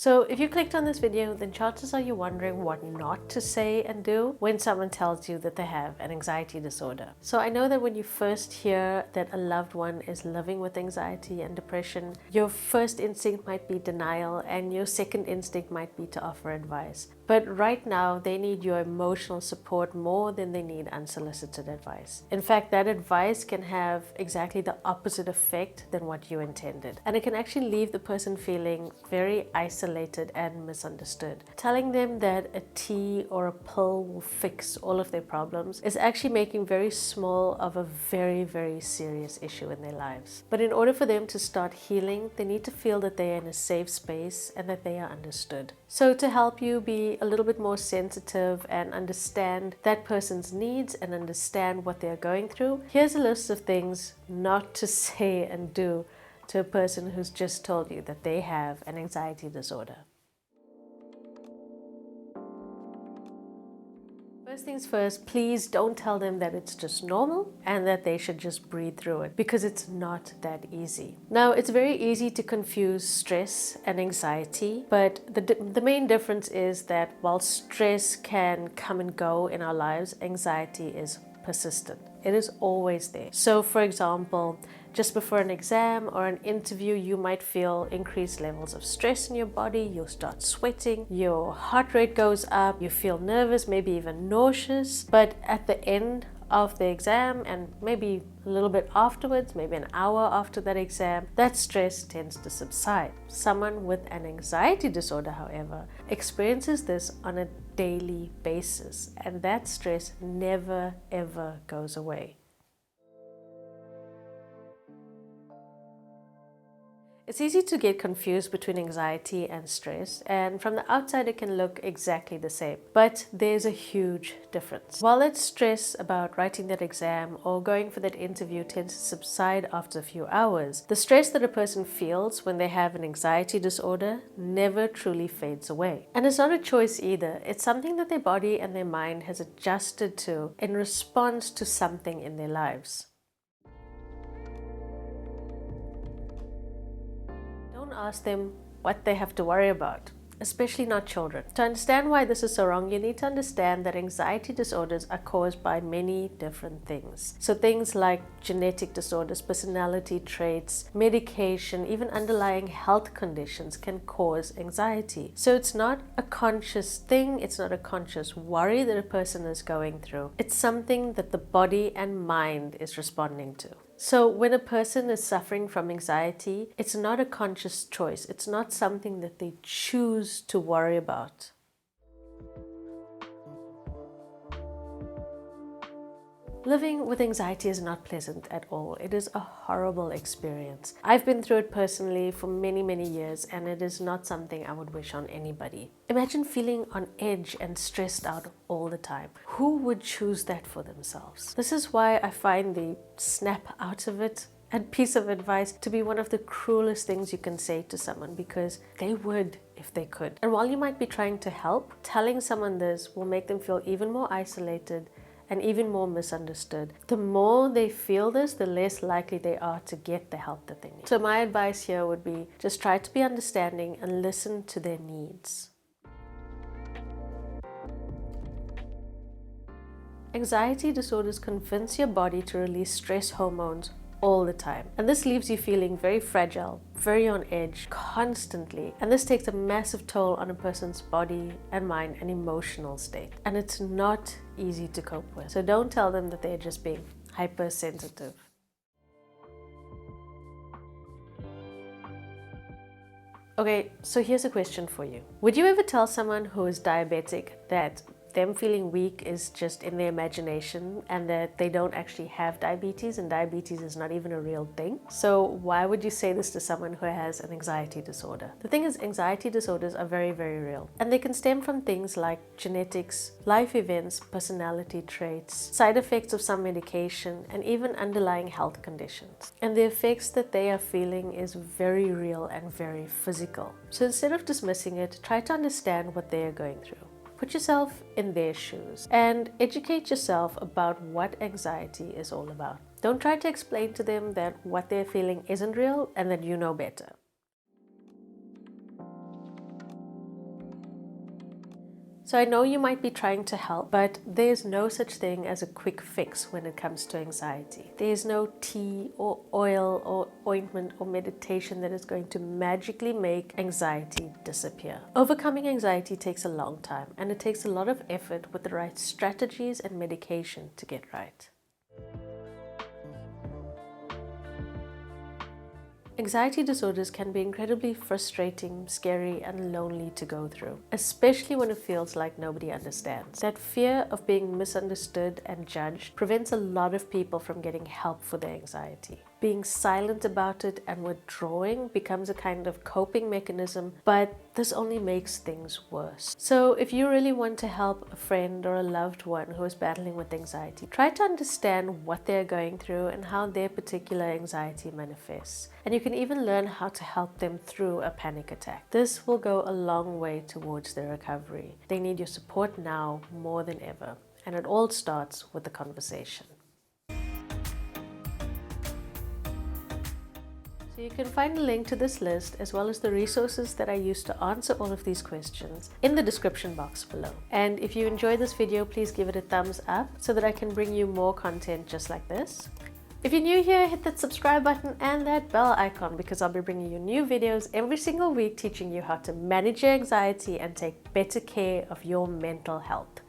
So if you clicked on this video, then chances are you're wondering what not to say and do when someone tells you that they have an anxiety disorder. So I know that when you first hear that a loved one is living with anxiety and depression, your first instinct might be denial and your second instinct might be to offer advice. But right now, they need your emotional support more than they need unsolicited advice. In fact, that advice can have exactly the opposite effect than what you intended. And it can actually leave the person feeling very isolated and misunderstood. Telling them that a tea or a pill will fix all of their problems is actually making very small of a very, very serious issue in their lives. But in order for them to start healing, they need to feel that they are in a safe space and that they are understood. So to help you be a little bit more sensitive and understand that person's needs and understand what they're going through, here's a list of things not to say and do to a person who's just told you that they have an anxiety disorder. First things first, please don't tell them that it's just normal and that they should just breathe through it, because it's not that easy. Now, it's very easy to confuse stress and anxiety, but the main difference is that while stress can come and go in our lives, anxiety is persistent. It is always there. So for example, just before an exam or an interview, you might feel increased levels of stress in your body. You'll start sweating, your heart rate goes up, you feel nervous, maybe even nauseous. But at the end of the exam, and maybe a little bit afterwards, maybe an hour after that exam, that stress tends to subside. Someone with an anxiety disorder, however, experiences this on a daily basis, and that stress never ever goes away. It's easy to get confused between anxiety and stress, and from the outside it can look exactly the same, but there's a huge difference. While that stress about writing that exam or going for that interview tends to subside after a few hours, the stress that a person feels when they have an anxiety disorder never truly fades away. And it's not a choice either. It's something that their body and their mind has adjusted to in response to something in their lives. Don't ask them what they have to worry about, especially not children. To understand why this is so wrong, you need to understand that anxiety disorders are caused by many different things. So things like genetic disorders, personality traits, medication, even underlying health conditions can cause anxiety. So it's not a conscious thing, it's not a conscious worry that a person is going through. It's something that the body and mind is responding to. So when a person is suffering from anxiety, it's not a conscious choice. It's not something that they choose to worry about. Living with anxiety is not pleasant at all. It is a horrible experience. I've been through it personally for many, many years, and it is not something I would wish on anybody. Imagine feeling on edge and stressed out all the time. Who would choose that for themselves? This is why I find the snap out of it and piece of advice to be one of the cruelest things you can say to someone, because they would if they could. And while you might be trying to help, telling someone this will make them feel even more isolated and even more misunderstood. The more they feel this, the less likely they are to get the help that they need. So my advice here would be just try to be understanding and listen to their needs. Anxiety disorders convince your body to release stress hormones all the time. And this leaves you feeling very fragile, very on edge, constantly. And this takes a massive toll on a person's body and mind and emotional state. And it's not easy to cope with. So don't tell them that they're just being hypersensitive. Okay, so here's a question for you. Would you ever tell someone who is diabetic that them feeling weak is just in their imagination and that they don't actually have diabetes, and diabetes is not even a real thing? So why would you say this to someone who has an anxiety disorder? The thing is, anxiety disorders are very, very real, and they can stem from things like genetics, life events, personality traits, side effects of some medication, and even underlying health conditions. And the effects that they are feeling is very real and very physical. So instead of dismissing it, try to understand what they are going through. Put yourself in their shoes and educate yourself about what anxiety is all about. Don't try to explain to them that what they're feeling isn't real and that you know better. So I know you might be trying to help, but there's no such thing as a quick fix when it comes to anxiety. There's no tea or oil or ointment or meditation that is going to magically make anxiety disappear. Overcoming anxiety takes a long time, and it takes a lot of effort with the right strategies and medication to get right. Anxiety disorders can be incredibly frustrating, scary, and lonely to go through, especially when it feels like nobody understands. That fear of being misunderstood and judged prevents a lot of people from getting help for their anxiety. Being silent about it and withdrawing becomes a kind of coping mechanism, but this only makes things worse. So if you really want to help a friend or a loved one who is battling with anxiety, try to understand what they're going through and how their particular anxiety manifests. And you can even learn how to help them through a panic attack. This will go a long way towards their recovery. They need your support now more than ever. And it all starts with the conversation. So you can find a link to this list as well as the resources that I used to answer all of these questions in the description box below. And if you enjoyed this video, please give it a thumbs up so that I can bring you more content just like this. If you're new here, hit that subscribe button and that bell icon because I'll be bringing you new videos every single week teaching you how to manage your anxiety and take better care of your mental health.